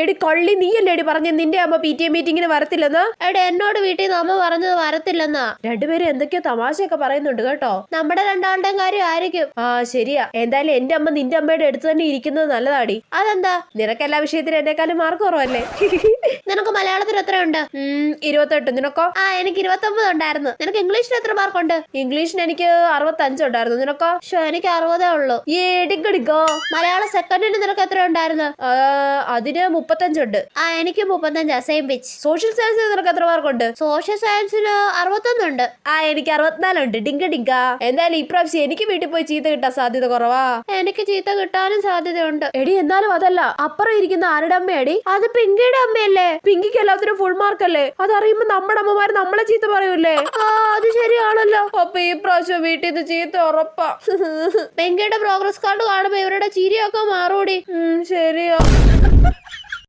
എടി കള്ളി, നീയല്ലേടി പറഞ്ഞ നിന്റെ അമ്മ PTA മീറ്റിങ്ങിന് വരത്തില്ലെന്ന്? എടി എന്നോട് വീട്ടിൽ നിന്ന് അമ്മ പറഞ്ഞത് വരത്തില്ലെന്നാ. രണ്ടുപേരും എന്തൊക്കെയോ തമാശയൊക്കെ പറയുന്നുണ്ട് കേട്ടോ. നമ്മുടെ രണ്ടാളുടെയും കാര്യം ആയിരിക്കും. ആ ശരിയാ. എന്തായാലും എന്റെ അമ്മ നിന്റെ അമ്മയുടെ അടുത്ത് തന്നെ ഇരിക്കുന്നത് നല്ലതാടി. അതെന്താ? നിനക്ക് എല്ലാ വിഷയത്തിലും എന്നെക്കാളും മാർക്ക് കുറവല്ലേ? നിനക്ക് മലയാളത്തിൽ എത്രയുണ്ട്? 28. നിനക്കോ? എനിക്ക് 29 ഉണ്ടായിരുന്നു. നിനക്ക് ഇംഗ്ലീഷിൽ എത്ര മാർക്കുണ്ട്? ഇംഗ്ലീഷിന് എനിക്ക് 65 ഉണ്ടായിരുന്നു. നിനക്കോ? എനിക്ക് 60 ഉള്ളൂ. ഏടിക്കടിക്കോ. മലയാളം സെക്കൻഡിന് നിനക്ക് എത്ര ഉണ്ടായിരുന്നു? അതിന് 35 ഉണ്ട്. എനിക്ക് 35. Same pitch. സോഷ്യൽ സയൻസിന് നിനക്ക് എത്ര മാർക്കുണ്ട്? സോഷ്യൽ സയൻസിന് 61 ഉണ്ട്. എനിക്ക് 64 ഉണ്ട്. ഡിങ്ക. എന്തായാലും ഇപ്രാവശ്യം എനിക്ക് വീട്ടിൽ പോയി ചീത്ത കിട്ടാൻ സാധ്യത കുറവാ. എനിക്ക് ചീത്ത കിട്ടാനും സാധ്യതയുണ്ട്. എടി എന്നാലും അതല്ല, അപ്പുറം ഇരിക്കുന്ന ആരുടെ അമ്മയടി? അത് പിങ്കിയുടെ അമ്മയല്ലേ? പിങ്കിക്ക് എല്ലാത്തിനും ഫുൾ മാർക്ക് അല്ലേ? അതറിയുമ്പോ നമ്മുടെ അമ്മമാര് നമ്മളെ ചീത്ത പറയൂലേ? അത് ശരിയാണല്ലോ. അപ്പൊ ഈ പ്രാവശ്യം വീട്ടിൽ നിന്ന് ചീത്ത ഉറപ്പാ. പിങ്കിയുടെ പ്രോഗ്രസ് കാർഡ് കാണുമ്പോ ഇവരുടെ ചിരിയൊക്കെ മാറൂടി. ശരിയാ.